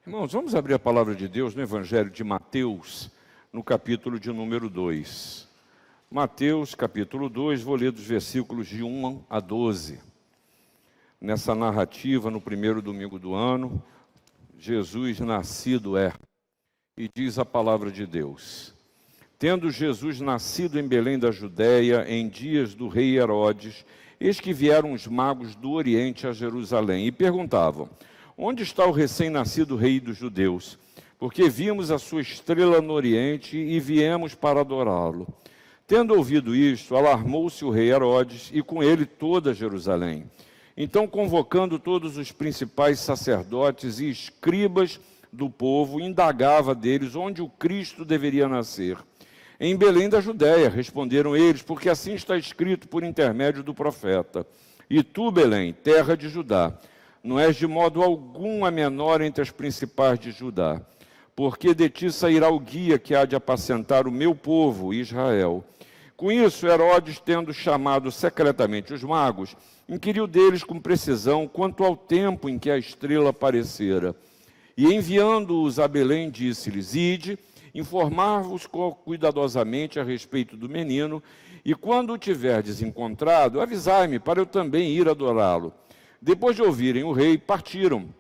Irmãos, vamos abrir a palavra de Deus no Evangelho de Mateus, no capítulo de número 2. Mateus, capítulo 2, vou ler dos versículos de 1 a 12. Nessa narrativa, no primeiro domingo do ano, Jesus nascido é, e diz a palavra de Deus: Tendo Jesus nascido em Belém da Judéia, em dias do rei Herodes, eis que vieram os magos do Oriente a Jerusalém e perguntavam: Onde está o recém-nascido rei dos judeus? Porque vimos a sua estrela no Oriente e viemos para adorá-lo. Tendo ouvido isto, alarmou-se o rei Herodes e com ele toda Jerusalém. Então, convocando todos os principais sacerdotes e escribas do povo, indagava deles onde o Cristo deveria nascer. Em Belém da Judéia, responderam eles, porque assim está escrito por intermédio do profeta: E tu, Belém, terra de Judá, não és de modo algum a menor entre as principais de Judá, porque de ti sairá o guia que há de apacentar o meu povo, Israel. Com isso, Herodes, tendo chamado secretamente os magos, inquiriu deles com precisão quanto ao tempo em que a estrela aparecera. E enviando-os a Belém, disse-lhes: Ide, informar-vos cuidadosamente a respeito do menino, e quando o tiverdes encontrado, avisai-me, para eu também ir adorá-lo. Depois de ouvirem o rei, partiram,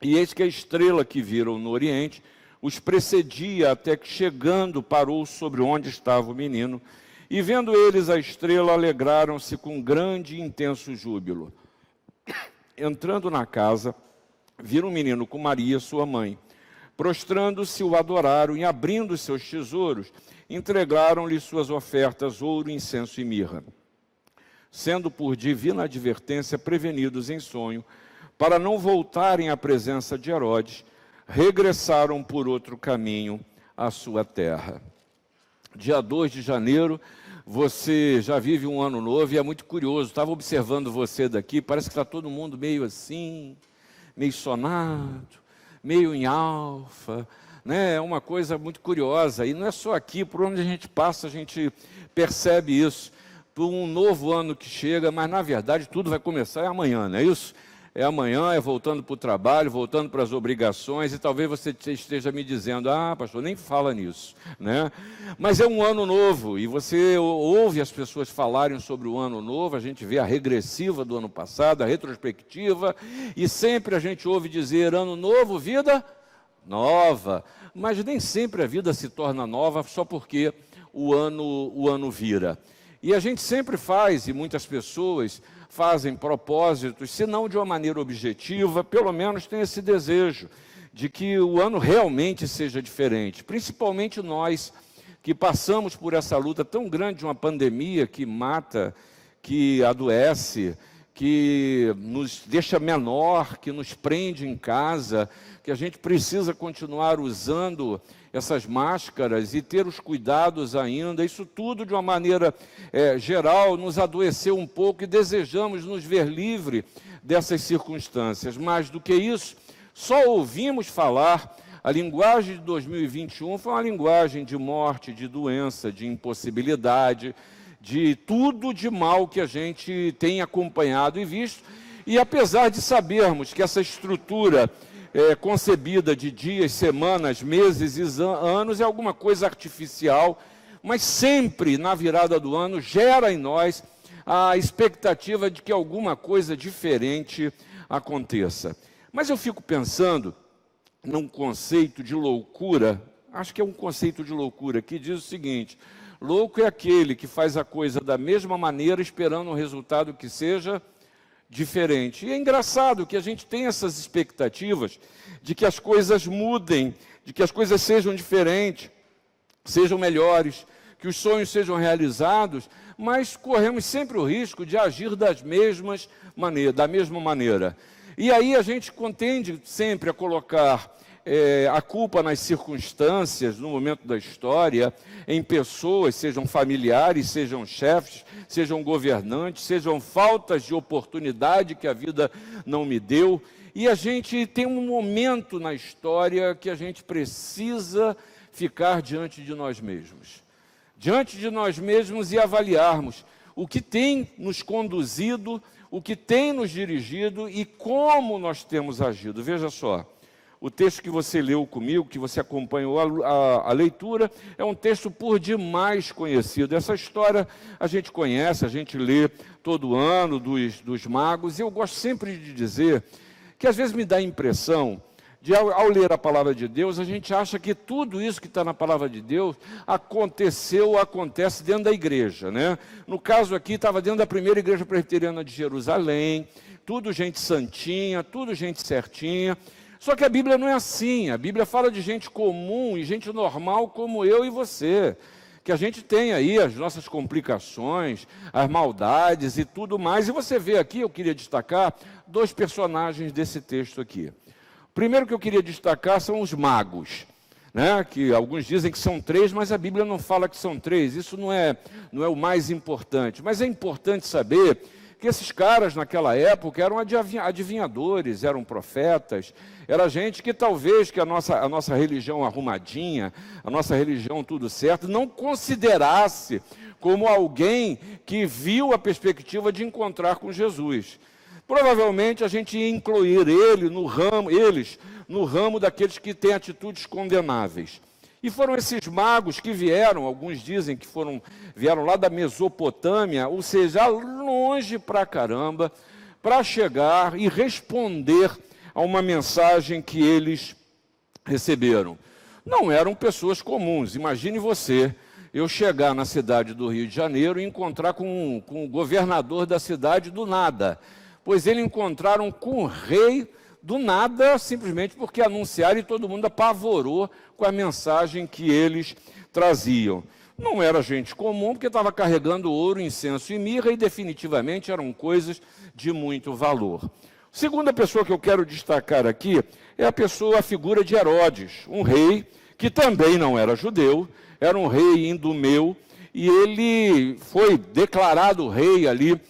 e eis que a estrela que viram no Oriente os precedia, até que, chegando, parou sobre onde estava o menino. E vendo eles a estrela, alegraram-se com grande e intenso júbilo. Entrando na casa, viram o menino com Maria, sua mãe. Prostrando-se, o adoraram e, abrindo seus tesouros, entregaram-lhe suas ofertas, ouro, incenso e mirra. Sendo por divina advertência prevenidos em sonho, para não voltarem à presença de Herodes, regressaram por outro caminho à sua terra. Dia 2 de janeiro, você já vive um ano novo e é muito curioso. Estava observando você daqui, parece que está todo mundo meio assim, meio sonado, meio em alfa, né? É uma coisa muito curiosa. E não é só aqui, por onde a gente passa, a gente percebe isso. Por um novo ano que chega, mas na verdade tudo vai começar amanhã, não é isso? É amanhã, é voltando para o trabalho, voltando para as obrigações, e talvez você esteja me dizendo: ah, pastor, nem fala nisso, né? Mas é um ano novo, e você ouve as pessoas falarem sobre o ano novo, a gente vê a regressiva do ano passado, a retrospectiva, e sempre a gente ouve dizer: ano novo, vida nova. Mas nem sempre a vida se torna nova só porque o ano vira. E a gente sempre faz, e muitas pessoas fazem propósitos, se não de uma maneira objetiva, pelo menos tem esse desejo de que o ano realmente seja diferente. Principalmente nós que passamos por essa luta tão grande de uma pandemia que mata, que adoece, que nos deixa menor, que nos prende em casa, que a gente precisa continuar usando essas máscaras e ter os cuidados ainda. Isso tudo, de uma maneira geral, nos adoeceu um pouco e desejamos nos ver livre dessas circunstâncias. Mais do que isso, só ouvimos falar. A linguagem de 2021 foi uma linguagem de morte, de doença, de impossibilidade, de tudo de mal que a gente tem acompanhado e visto. E apesar de sabermos que essa estrutura concebida de dias, semanas, meses e anos é alguma coisa artificial, mas sempre na virada do ano gera em nós a expectativa de que alguma coisa diferente aconteça. Mas eu fico pensando num conceito de loucura, acho que é um conceito de loucura, que diz o seguinte: louco é aquele que faz a coisa da mesma maneira, esperando um resultado que seja diferente. E é engraçado que a gente tem essas expectativas de que as coisas mudem, de que as coisas sejam diferentes, sejam melhores, que os sonhos sejam realizados, mas corremos sempre o risco de agir da mesma maneira. E aí a gente tende sempre a colocar a culpa nas circunstâncias, no momento da história, em pessoas, sejam familiares, sejam chefes, sejam governantes, sejam faltas de oportunidade que a vida não me deu. E a gente tem um momento na história que a gente precisa ficar diante de nós mesmos. Diante de nós mesmos e avaliarmos o que tem nos conduzido, o que tem nos dirigido e como nós temos agido. Veja só. O texto que você leu comigo, que você acompanhou a leitura, é um texto por demais conhecido. Essa história a gente conhece, a gente lê todo ano dos magos, e eu gosto sempre de dizer que às vezes me dá a impressão de, ao ler a palavra de Deus, a gente acha que tudo isso que está na palavra de Deus aconteceu ou acontece dentro da igreja, né? No caso aqui, estava dentro da primeira igreja presbiteriana de Jerusalém, tudo gente santinha, tudo gente certinha. Só que a Bíblia não é assim. A Bíblia fala de gente comum e gente normal como eu e você, que a gente tem aí as nossas complicações, as maldades e tudo mais. E você vê aqui, eu queria destacar dois personagens desse texto aqui. O primeiro que eu queria destacar são os magos, né? Que alguns dizem que são 3, mas a Bíblia não fala que são 3. Isso não é o mais importante. Mas é importante saber que esses caras naquela época eram adivinhadores, eram profetas, era gente que talvez que a nossa religião arrumadinha, a nossa religião tudo certo, não considerasse como alguém que viu a perspectiva de encontrar com Jesus. Provavelmente a gente ia incluir eles no ramo daqueles que têm atitudes condenáveis. E foram esses magos que vieram, alguns dizem que vieram lá da Mesopotâmia, ou seja, longe pra caramba, para chegar e responder a uma mensagem que eles receberam. Não eram pessoas comuns. Imagine você, eu chegar na cidade do Rio de Janeiro e encontrar com o governador da cidade do nada, pois eles encontraram com o rei do nada, simplesmente porque anunciaram e todo mundo apavorou com a mensagem que eles traziam. Não era gente comum, porque estava carregando ouro, incenso e mirra, e definitivamente eram coisas de muito valor. Segunda pessoa que eu quero destacar aqui é a figura de Herodes, um rei que também não era judeu, era um rei indumeu, e ele foi declarado rei ali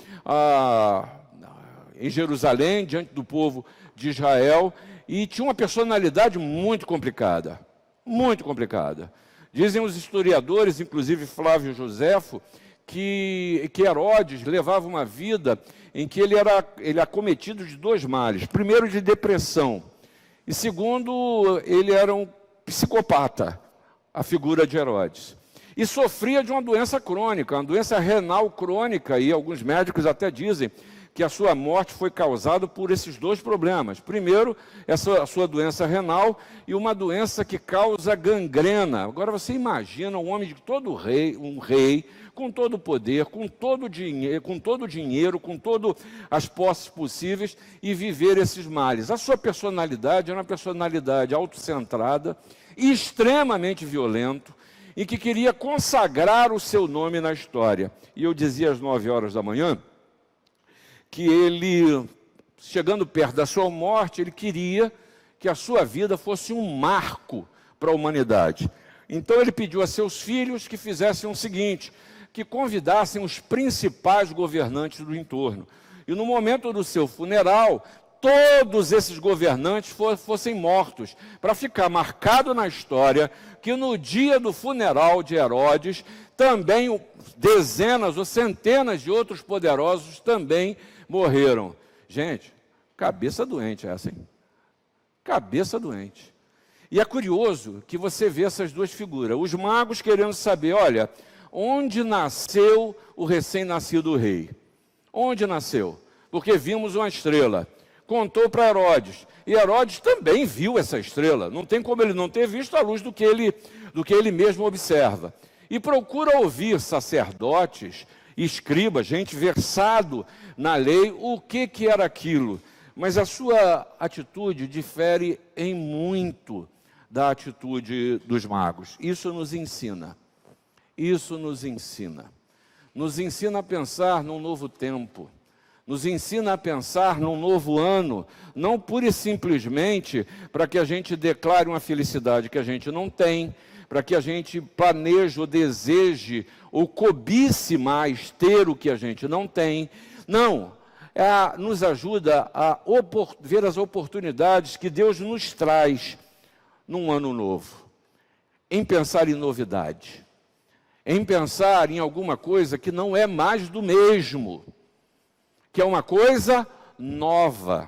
em Jerusalém, diante do povo de Israel, e tinha uma personalidade muito complicada, muito complicada. Dizem os historiadores, inclusive Flávio Joséfo, que Herodes levava uma vida em que ele era acometido de 2 males. Primeiro, de depressão, e segundo, ele era um psicopata, a figura de Herodes. E sofria de uma doença crônica, uma doença renal crônica, e alguns médicos até dizem que a sua morte foi causada por esses 2 problemas. Primeiro, a sua doença renal e uma doença que causa gangrena. Agora você imagina um homem de todo rei, um rei, com todo o poder, com todo o dinheiro, com todas as posses possíveis e viver esses males. A sua personalidade era uma personalidade autocentrada, extremamente violento, e que queria consagrar o seu nome na história. E eu dizia às 9 horas da manhã, que ele, chegando perto da sua morte, ele queria que a sua vida fosse um marco para a humanidade. Então ele pediu a seus filhos que fizessem o seguinte, que convidassem os principais governantes do entorno. E no momento do seu funeral, todos esses governantes fossem mortos, para ficar marcado na história que no dia do funeral de Herodes, também dezenas ou centenas de outros poderosos também morreram. Gente, cabeça doente essa, hein? Cabeça doente. E é curioso que você vê essas 2 figuras. Os magos querendo saber, olha, onde nasceu o recém-nascido rei? Onde nasceu? Porque vimos uma estrela. Contou para Herodes. E Herodes também viu essa estrela. Não tem como ele não ter visto a luz do que ele mesmo observa. E procura ouvir sacerdotes, escribas, gente versado na lei, o que era aquilo. Mas a sua atitude difere em muito da atitude dos magos. Isso nos ensina. Isso nos ensina. Nos ensina a pensar num novo tempo. Nos ensina a pensar num novo ano, não pura e simplesmente para que a gente declare uma felicidade que a gente não tem, para que a gente planeje ou deseje ou cobice mais ter o que a gente não tem. Não, nos ajuda a ver as oportunidades que Deus nos traz num ano novo, em pensar em novidade, em pensar em alguma coisa que não é mais do mesmo, que é uma coisa nova,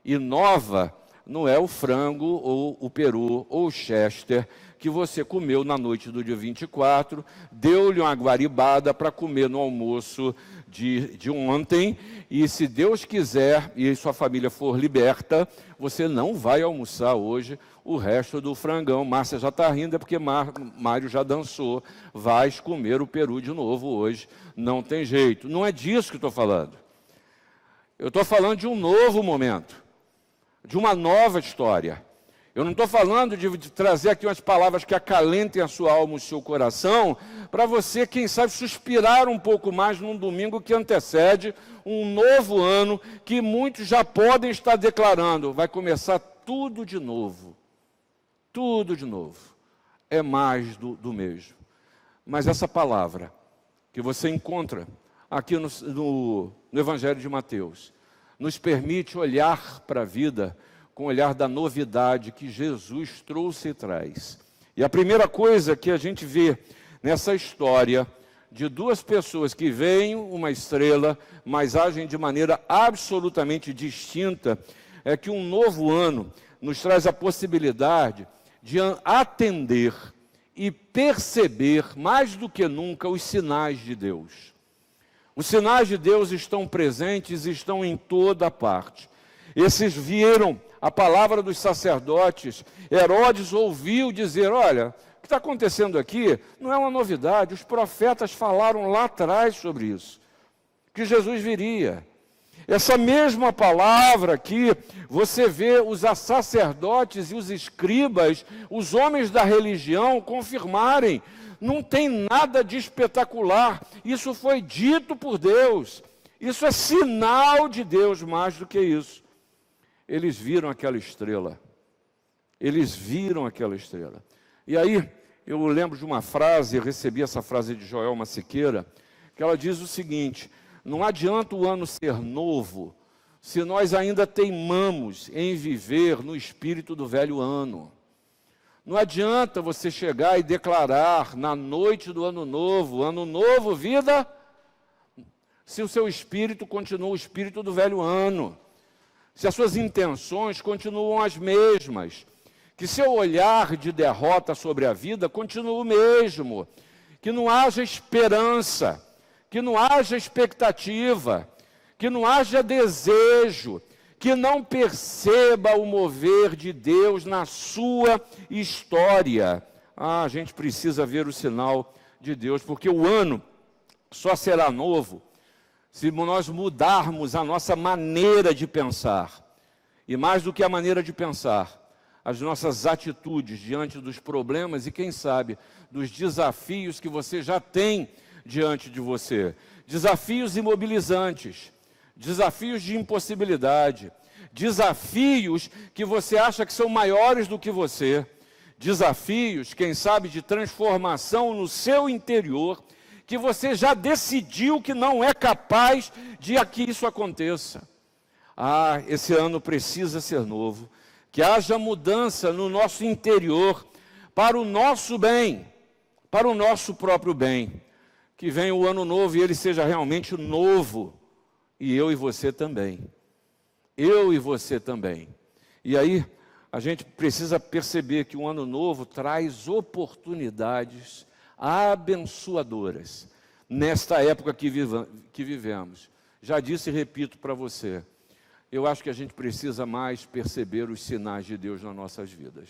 e nova não é o frango ou o peru ou o chester que você comeu na noite do dia 24, deu-lhe uma guaribada para comer no almoço de ontem, e se Deus quiser e sua família for liberta, você não vai almoçar hoje o resto do frangão. Márcia já está rindo, é porque Mário já dançou. Vais comer o peru de novo hoje, não tem jeito. Não é disso que estou falando. Eu estou falando de um novo momento, de uma nova história. Eu não estou falando de trazer aqui umas palavras que acalentem a sua alma e o seu coração, para você, quem sabe, suspirar um pouco mais num domingo que antecede um novo ano, que muitos já podem estar declarando, vai começar tudo de novo. Tudo de novo. É mais do mesmo. Mas essa palavra que você encontra aqui no Evangelho de Mateus, nos permite olhar para a vida com o olhar da novidade que Jesus trouxe e traz. E a primeira coisa que a gente vê nessa história de duas pessoas que veem uma estrela, mas agem de maneira absolutamente distinta, é que um novo ano nos traz a possibilidade de atender e perceber mais do que nunca os sinais de Deus. Os sinais de Deus estão presentes e estão em toda parte. Esses viram a palavra dos sacerdotes. Herodes ouviu dizer, olha, o que está acontecendo aqui não é uma novidade, os profetas falaram lá atrás sobre isso, que Jesus viria. Essa mesma palavra aqui, você vê os sacerdotes e os escribas, os homens da religião confirmarem. Não tem nada de espetacular, isso foi dito por Deus, isso é sinal de Deus mais do que isso. Eles viram aquela estrela, eles viram aquela estrela. E aí, eu lembro de uma frase, eu recebi essa frase de Joelma Siqueira, que ela diz o seguinte, não adianta o ano ser novo, se nós ainda teimamos em viver no espírito do velho ano. Não adianta você chegar e declarar na noite do ano novo, vida, se o seu espírito continua o espírito do velho ano. Se as suas intenções continuam as mesmas, que seu olhar de derrota sobre a vida continua o mesmo, que não haja esperança, que não haja expectativa, que não haja desejo, que não perceba o mover de Deus na sua história. A gente precisa ver o sinal de Deus, porque o ano só será novo se nós mudarmos a nossa maneira de pensar. E mais do que a maneira de pensar, as nossas atitudes diante dos problemas e, quem sabe, dos desafios que você já tem diante de você. Desafios imobilizantes, desafios de impossibilidade, desafios que você acha que são maiores do que você, desafios, quem sabe, de transformação no seu interior, que você já decidiu que não é capaz de que isso aconteça. Esse ano precisa ser novo, que haja mudança no nosso interior, para o nosso bem, para o nosso próprio bem, que venha o ano novo e ele seja realmente novo, e eu e você também. Eu e você também. E aí, a gente precisa perceber que um ano novo traz oportunidades abençoadoras nesta época que vivemos. Já disse e repito para você, eu acho que a gente precisa mais perceber os sinais de Deus nas nossas vidas.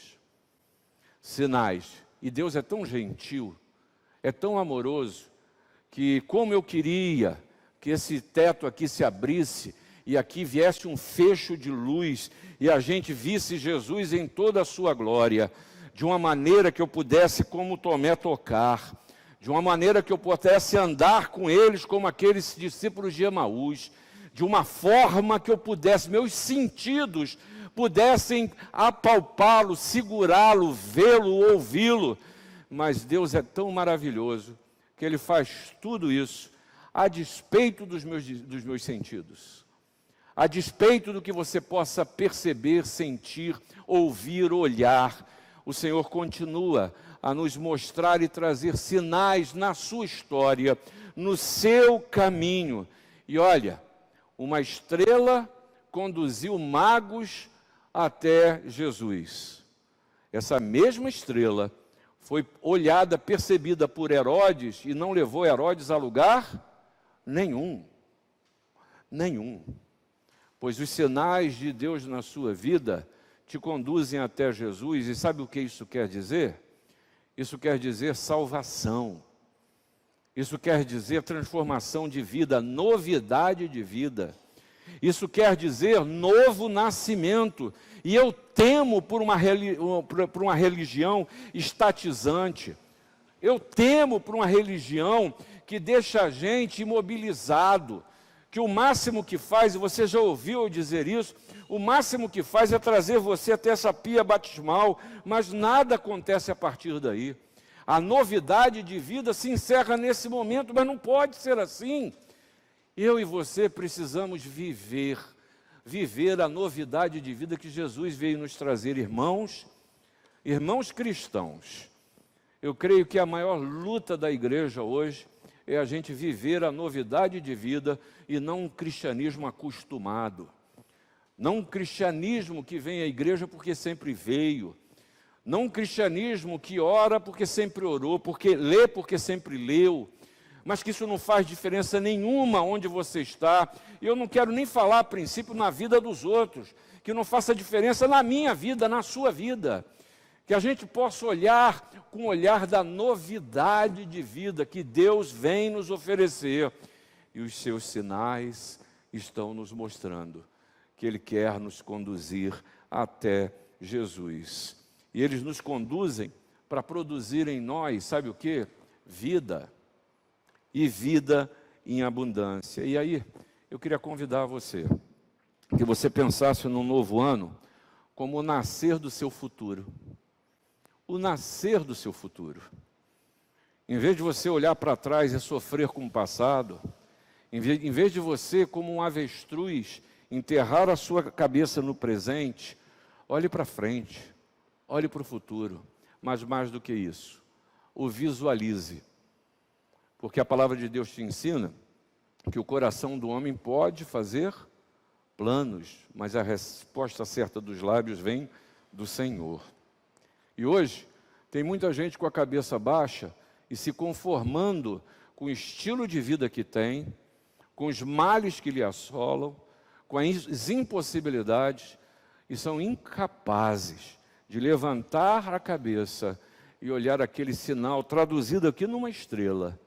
Sinais. E Deus é tão gentil, é tão amoroso, que como eu queria que esse teto aqui se abrisse e aqui viesse um fecho de luz e a gente visse Jesus em toda a sua glória, de uma maneira que eu pudesse, como Tomé, tocar, de uma maneira que eu pudesse andar com eles como aqueles discípulos de Emaús, de uma forma que eu pudesse, meus sentidos pudessem apalpá-lo, segurá-lo, vê-lo, ouvi-lo. Mas Deus é tão maravilhoso que Ele faz tudo isso a despeito dos meus sentidos, a despeito do que você possa perceber, sentir, ouvir, olhar. O Senhor continua a nos mostrar e trazer sinais na sua história, no seu caminho. E olha, uma estrela conduziu magos até Jesus. Essa mesma estrela foi olhada, percebida por Herodes e não levou Herodes a lugar nenhum. Nenhum. Pois os sinais de Deus na sua vida te conduzem até Jesus. E sabe o que isso quer dizer? Isso quer dizer salvação. Isso quer dizer transformação de vida, novidade de vida. Isso quer dizer novo nascimento. E eu temo por uma religião estatizante. Eu temo por uma religião que deixa a gente imobilizado. Que o máximo que faz, e você já ouviu eu dizer isso, o máximo que faz é trazer você até essa pia batismal, mas nada acontece a partir daí. A novidade de vida se encerra nesse momento, mas não pode ser assim. Eu e você precisamos viver a novidade de vida que Jesus veio nos trazer, irmãos cristãos. Eu creio que a maior luta da igreja hoje é a gente viver a novidade de vida e não um cristianismo acostumado. Não um cristianismo que vem à igreja porque sempre veio. Não um cristianismo que ora porque sempre orou, porque lê porque sempre leu. Mas que isso não faz diferença nenhuma onde você está. E eu não quero nem falar a princípio na vida dos outros. Que não faça diferença na minha vida, na sua vida. Que a gente possa olhar com o olhar da novidade de vida que Deus vem nos oferecer. E os seus sinais estão nos mostrando que Ele quer nos conduzir até Jesus. E eles nos conduzem para produzir em nós, sabe o quê? Vida. E vida em abundância. E aí, eu queria convidar você, que você pensasse no novo ano como o nascer do seu futuro. O nascer do seu futuro. Em vez de você olhar para trás e sofrer com o passado, em vez de você, como um avestruz, enterrar a sua cabeça no presente, olhe para frente, olhe para o futuro. Mas mais do que isso, o visualize. Porque a palavra de Deus te ensina que o coração do homem pode fazer planos, mas a resposta certa dos lábios vem do Senhor. E hoje, tem muita gente com a cabeça baixa e se conformando com o estilo de vida que tem, com os males que lhe assolam, com as impossibilidades, e são incapazes de levantar a cabeça e olhar aquele sinal traduzido aqui numa estrela,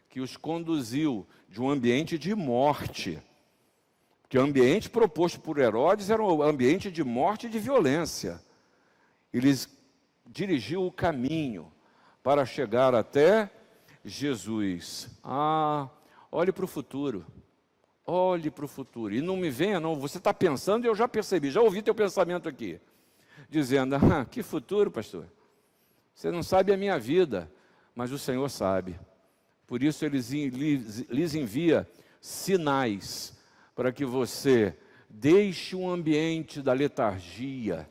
que os conduziu de um ambiente de morte. Porque o ambiente proposto por Herodes era um ambiente de morte e de violência. Eles dirigiu o caminho para chegar até Jesus. Olhe para o futuro. Olhe para o futuro. E não me venha, não. Você está pensando e eu já percebi, já ouvi teu pensamento aqui. Dizendo, que futuro, pastor? Você não sabe a minha vida, mas o Senhor sabe. Por isso Ele lhes envia sinais para que você deixe um ambiente da letargia,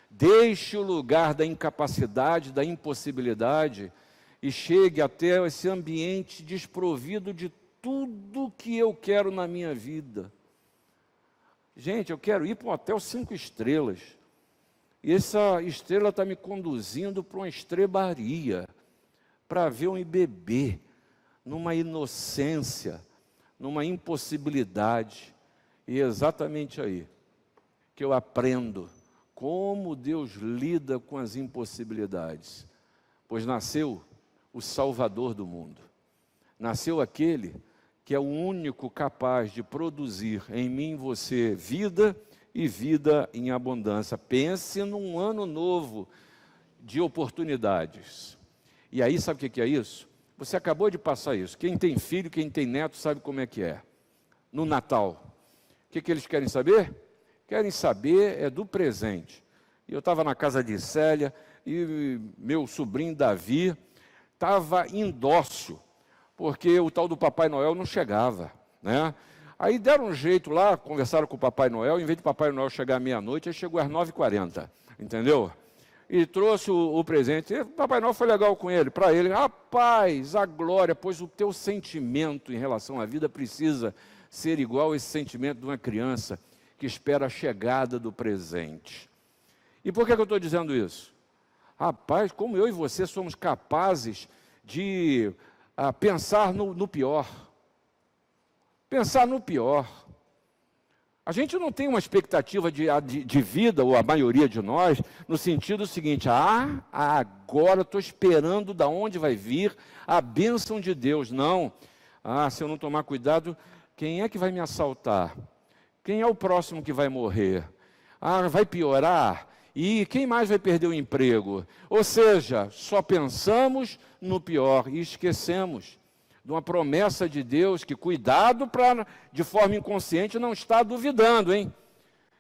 deixe o lugar da incapacidade, da impossibilidade e chegue até esse ambiente desprovido de tudo que eu quero na minha vida. Gente, eu quero ir para um hotel 5 estrelas. E essa estrela está me conduzindo para uma estrebaria, para ver um bebê, numa inocência, numa impossibilidade. E é exatamente aí que eu aprendo como Deus lida com as impossibilidades. Pois nasceu o Salvador do mundo. Nasceu aquele que é o único capaz de produzir em mim e você vida e vida em abundância. Pense num ano novo de oportunidades. E aí, sabe o que é isso? Você acabou de passar isso. Quem tem filho, quem tem neto, sabe como é que é. No Natal, o que eles querem saber? Querem saber é do presente. E eu estava na casa de Célia e meu sobrinho Davi estava indócil, porque o tal do Papai Noel não chegava, né? Aí deram um jeito lá, conversaram com o Papai Noel, em vez de Papai Noel chegar à meia-noite, ele chegou às 9h40, entendeu? E trouxe o presente. E o Papai Noel foi legal com ele, para ele, rapaz, a glória, pois o teu sentimento em relação à vida precisa ser igual a esse sentimento de uma criança que espera a chegada do presente. E por que eu estou dizendo isso? Rapaz, como eu e você somos capazes de pensar no pior. Pensar no pior. A gente não tem uma expectativa de vida, ou a maioria de nós, no sentido seguinte: agora estou esperando da onde vai vir a bênção de Deus. Não. Se eu não tomar cuidado, quem é que vai me assaltar? Quem é o próximo que vai morrer? Vai piorar? E quem mais vai perder o emprego? Ou seja, só pensamos no pior e esquecemos de uma promessa de Deus que, cuidado para, de forma inconsciente, não estar duvidando, hein?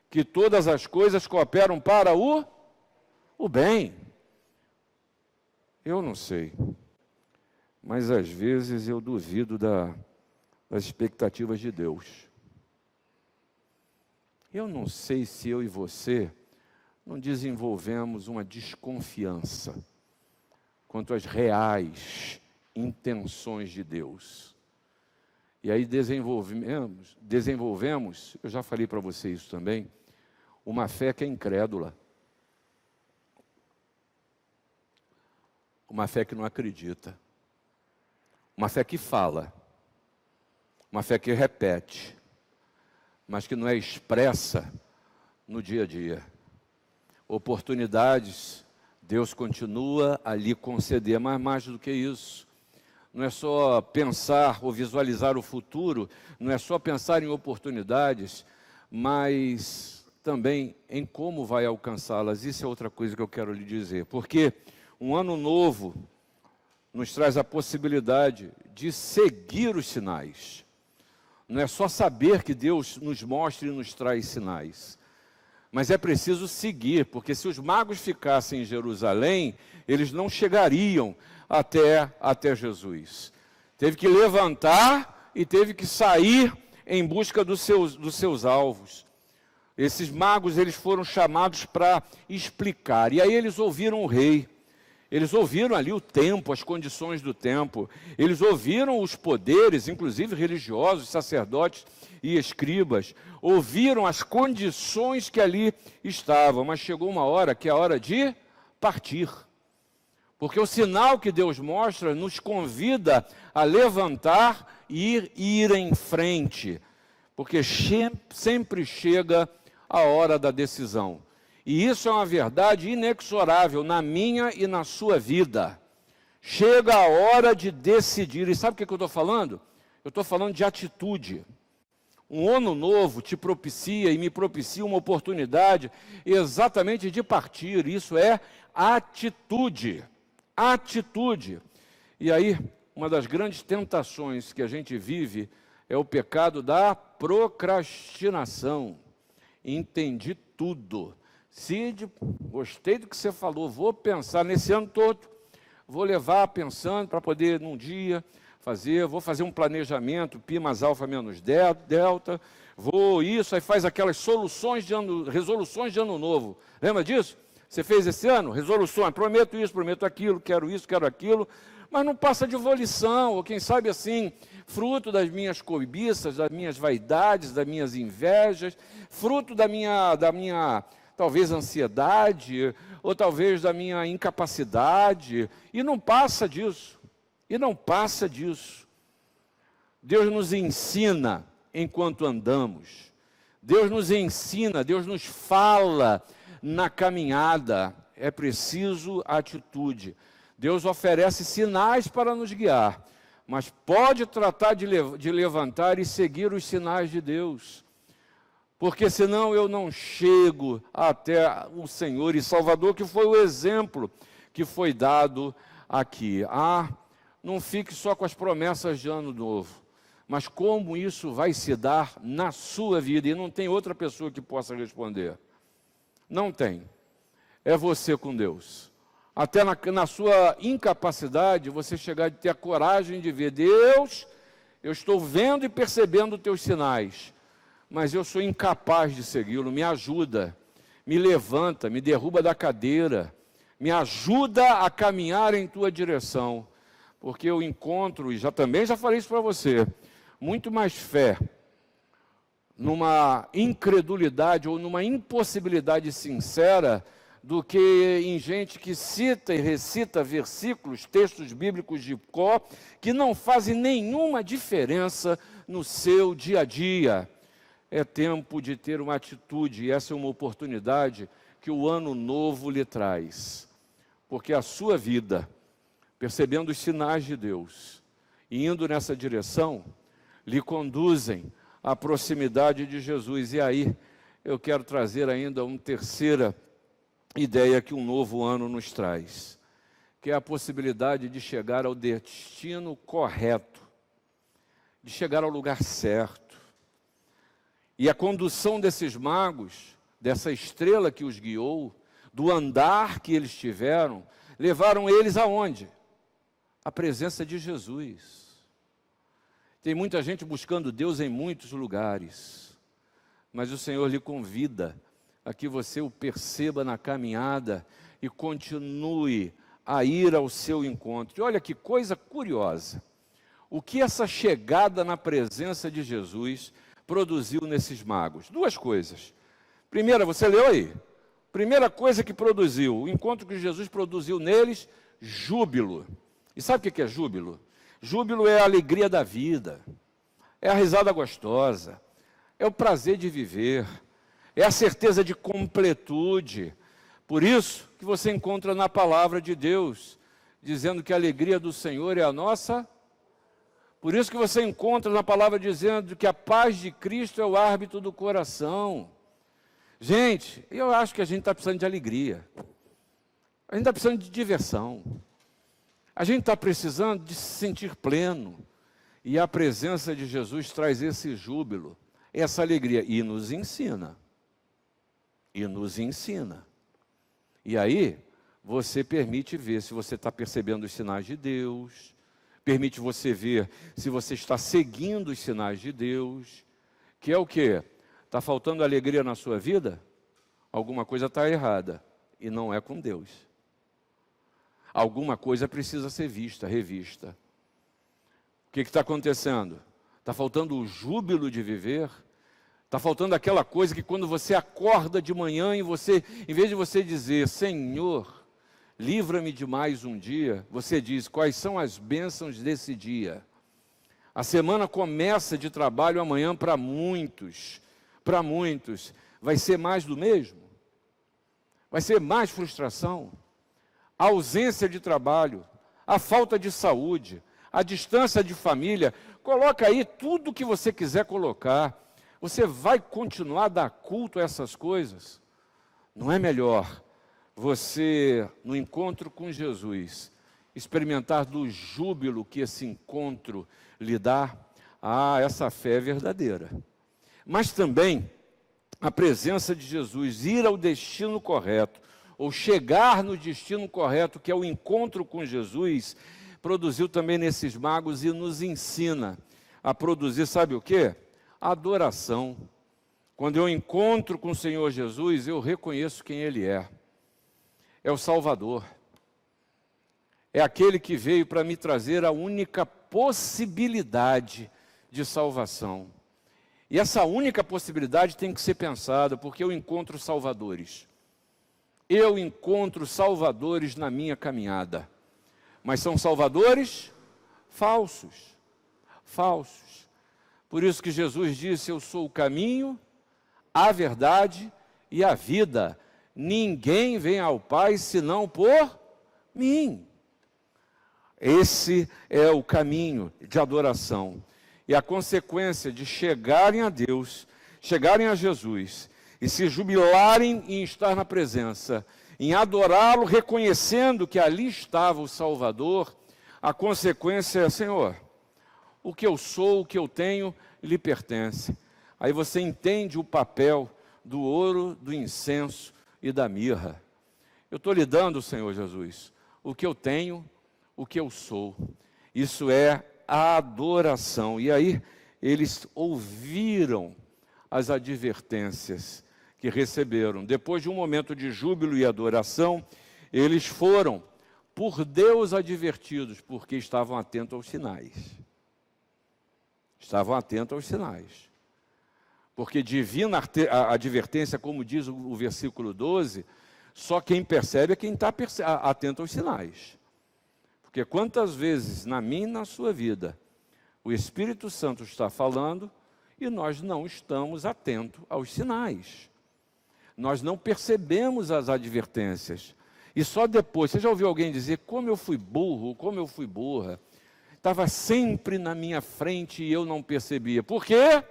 Que todas as coisas cooperam para o bem. Eu não sei, mas às vezes eu duvido das expectativas de Deus. Eu não sei se eu e você não desenvolvemos uma desconfiança quanto às reais intenções de Deus. E aí desenvolvemos, eu já falei para você isso também, uma fé que é incrédula. Uma fé que não acredita. Uma fé que fala. Uma fé que repete, mas que não é expressa no dia a dia. Oportunidades, Deus continua a lhe conceder, mas mais do que isso. Não é só pensar ou visualizar o futuro, não é só pensar em oportunidades, mas também em como vai alcançá-las. Isso é outra coisa que eu quero lhe dizer, porque um ano novo nos traz a possibilidade de seguir os sinais. Não é só saber que Deus nos mostra e nos traz sinais, mas é preciso seguir, porque se os magos ficassem em Jerusalém, eles não chegariam até Jesus. Teve que levantar e teve que sair em busca dos seus alvos. Esses magos, eles foram chamados para explicar, e aí eles ouviram o rei. Eles ouviram ali o tempo, as condições do tempo. Eles ouviram os poderes, inclusive religiosos, sacerdotes e escribas. Ouviram as condições que ali estavam. Mas chegou uma hora que é a hora de partir. Porque o sinal que Deus mostra nos convida a levantar e ir em frente. Porque sempre chega a hora da decisão. E isso é uma verdade inexorável na minha e na sua vida. Chega a hora de decidir. E sabe o que eu estou falando? Eu estou falando de atitude. Um ano novo te propicia e me propicia uma oportunidade exatamente de partir. Isso é atitude. Atitude. E aí, uma das grandes tentações que a gente vive é o pecado da procrastinação. Entendi tudo. Cid, gostei do que você falou, vou pensar nesse ano todo, vou levar pensando para poder num dia vou fazer um planejamento, π mais alfa menos delta, aí faz aquelas resoluções de ano novo. Lembra disso? Você fez esse ano? Resoluções, prometo isso, prometo aquilo, quero isso, quero aquilo, mas não passa de volição, ou quem sabe assim, fruto das minhas cobiças, das minhas vaidades, das minhas invejas, fruto da minha talvez ansiedade, ou talvez da minha incapacidade, e não passa disso, Deus nos ensina enquanto andamos, Deus nos ensina, Deus nos fala na caminhada, é preciso atitude, Deus oferece sinais para nos guiar, mas pode tratar de levantar e seguir os sinais de Deus, porque senão eu não chego até o Senhor e Salvador, que foi o exemplo que foi dado aqui. Não fique só com as promessas de ano novo, mas como isso vai se dar na sua vida, e não tem outra pessoa que possa responder. Não tem. É você com Deus. Até na sua incapacidade, você chegar de ter a coragem de ver, Deus, eu estou vendo e percebendo os teus sinais, mas eu sou incapaz de segui-lo, me ajuda, me levanta, me derruba da cadeira, me ajuda a caminhar em tua direção, porque eu encontro, e também já falei isso para você, muito mais fé numa incredulidade ou numa impossibilidade sincera do que em gente que cita e recita versículos, textos bíblicos de cor, que não fazem nenhuma diferença no seu dia a dia. É tempo de ter uma atitude, e essa é uma oportunidade que o ano novo lhe traz. Porque a sua vida, percebendo os sinais de Deus, e indo nessa direção, lhe conduzem à proximidade de Jesus. E aí, eu quero trazer ainda uma terceira ideia que um novo ano nos traz, que é a possibilidade de chegar ao destino correto, de chegar ao lugar certo. E a condução desses magos, dessa estrela que os guiou, do andar que eles tiveram, levaram eles aonde? A presença de Jesus. Tem muita gente buscando Deus em muitos lugares, mas o Senhor lhe convida a que você o perceba na caminhada e continue a ir ao seu encontro. E olha que coisa curiosa, o que essa chegada na presença de Jesus produziu nesses magos? Duas coisas. Primeira, você leu aí? Primeira coisa que produziu, o encontro que Jesus produziu neles, júbilo. E sabe o que é júbilo? Júbilo é a alegria da vida, é a risada gostosa, é o prazer de viver, é a certeza de completude. Por isso que você encontra na palavra de Deus, dizendo que a alegria do Senhor é a nossa. Por isso que você encontra na palavra dizendo que a paz de Cristo é o árbitro do coração. Gente, eu acho que a gente está precisando de alegria. A gente está precisando de diversão. A gente está precisando de se sentir pleno. E a presença de Jesus traz esse júbilo, essa alegria. E nos ensina. E nos ensina. E aí, você permite ver se você está percebendo os sinais de Deus. Permite você ver se você está seguindo os sinais de Deus. Que é o quê? Está faltando alegria na sua vida? Alguma coisa está errada. E não é com Deus. Alguma coisa precisa ser vista, revista. O que está acontecendo? Está faltando o júbilo de viver? Está faltando aquela coisa que quando você acorda de manhã e você, em vez de você dizer, Senhor, livra-me de mais um dia, você diz, quais são as bênçãos desse dia? A semana começa de trabalho amanhã para muitos, vai ser mais do mesmo? Vai ser mais frustração? A ausência de trabalho, a falta de saúde, a distância de família, coloca aí tudo o que você quiser colocar. Você vai continuar a dar culto a essas coisas? Não é melhor você, no encontro com Jesus, experimentar do júbilo que esse encontro lhe dá? Ah, essa fé é verdadeira. Mas também a presença de Jesus, ir ao destino correto, ou chegar no destino correto, que é o encontro com Jesus, produziu também nesses magos e nos ensina a produzir, sabe o quê? A adoração. Quando eu encontro com o Senhor Jesus, eu reconheço quem Ele é. É o Salvador. É aquele que veio para me trazer a única possibilidade de salvação. E essa única possibilidade tem que ser pensada, porque eu encontro salvadores. Eu encontro salvadores na minha caminhada. Mas são salvadores falsos. Falsos. Por isso que Jesus disse, eu sou o caminho, a verdade e a vida. Ninguém vem ao Pai senão por mim. Esse é o caminho de adoração. E a consequência de chegarem a Deus, chegarem a Jesus, e se jubilarem em estar na presença, em adorá-lo, reconhecendo que ali estava o Salvador, a consequência é, Senhor, o que eu sou, o que eu tenho, lhe pertence. Aí você entende o papel do ouro, do incenso e da mirra. Eu estou lhe dando, Senhor Jesus, o que eu tenho, o que eu sou. Isso é a adoração. E aí eles ouviram as advertências que receberam. Depois de um momento de júbilo e adoração, eles foram, por Deus, advertidos, porque estavam atentos aos sinais. Estavam atentos aos sinais. Porque divina advertência, como diz o versículo 12, Só quem percebe é quem está atento aos sinais. Porque quantas vezes na minha e na sua vida o Espírito Santo está falando e nós não estamos atentos aos sinais. Nós não percebemos as advertências. E só depois, você já ouviu alguém dizer, como eu fui burro, como eu fui burra? Estava sempre na minha frente e eu não percebia. Por quê?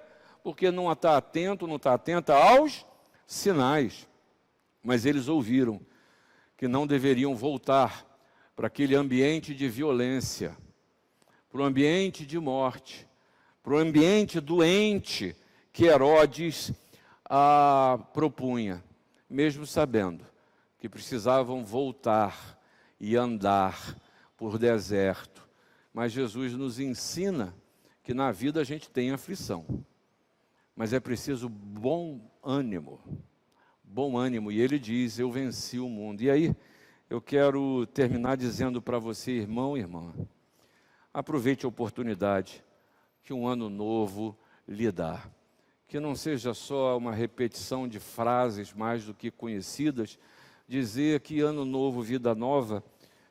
Porque não está atento, não está atenta aos sinais. Mas eles ouviram que não deveriam voltar para aquele ambiente de violência, para o ambiente de morte, para o ambiente doente que Herodes propunha, mesmo sabendo que precisavam voltar e andar por deserto. Mas Jesus nos ensina que na vida a gente tem aflição, mas é preciso bom ânimo, e ele diz, eu venci o mundo. E aí, eu quero terminar dizendo para você, irmão e irmã, aproveite a oportunidade que um ano novo lhe dá. Que não seja só uma repetição de frases mais do que conhecidas, dizer que ano novo, vida nova,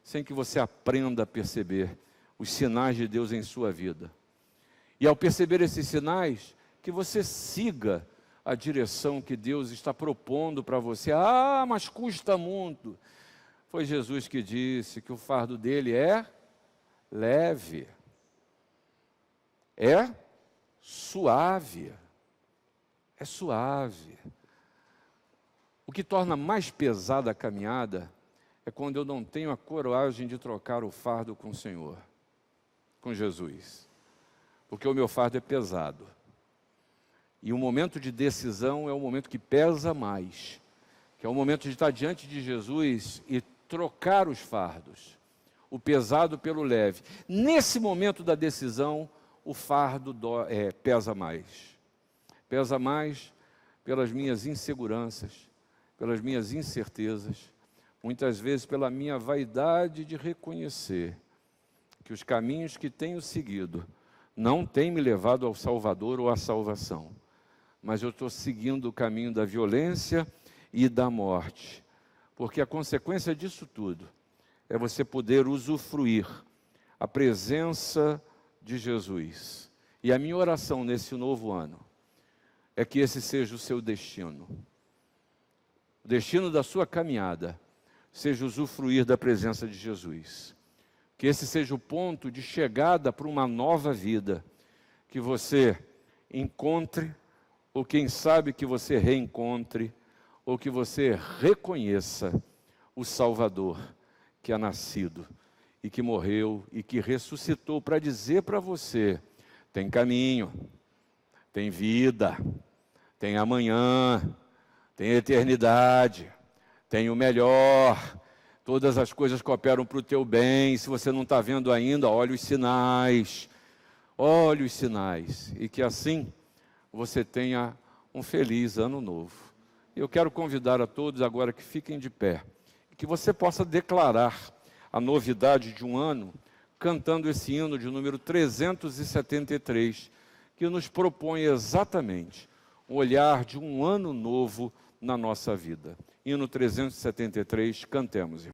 sem que você aprenda a perceber os sinais de Deus em sua vida. E ao perceber esses sinais, que você siga a direção que Deus está propondo para você. Ah, mas custa muito. Foi Jesus que disse que o fardo dele é leve, é suave. É suave. O que torna mais pesada a caminhada é quando eu não tenho a coragem de trocar o fardo com o Senhor, com Jesus. Porque o meu fardo é pesado. E o momento de decisão é o momento que pesa mais, que é o momento de estar diante de Jesus e trocar os fardos, o pesado pelo leve. Nesse momento da decisão, o fardo pesa mais. Pesa mais pelas minhas inseguranças, pelas minhas incertezas, muitas vezes pela minha vaidade de reconhecer que os caminhos que tenho seguido não têm me levado ao Salvador ou à salvação, mas eu estou seguindo o caminho da violência e da morte, porque a consequência disso tudo é você poder usufruir a presença de Jesus. E a minha oração nesse novo ano é que esse seja o seu destino. O destino da sua caminhada seja usufruir da presença de Jesus. Que esse seja o ponto de chegada para uma nova vida. Que você encontre, ou quem sabe que você reencontre, ou que você reconheça o Salvador que é nascido e que morreu e que ressuscitou para dizer para você, tem caminho, tem vida, tem amanhã, tem eternidade, tem o melhor, todas as coisas cooperam para o teu bem. Se você não está vendo ainda, olhe os sinais, e que assim você tenha um feliz ano novo. Eu quero convidar a todos agora que fiquem de pé, que você possa declarar a novidade de um ano, cantando esse hino de número 373, que nos propõe exatamente um olhar de um ano novo na nossa vida. Hino 373, cantemos.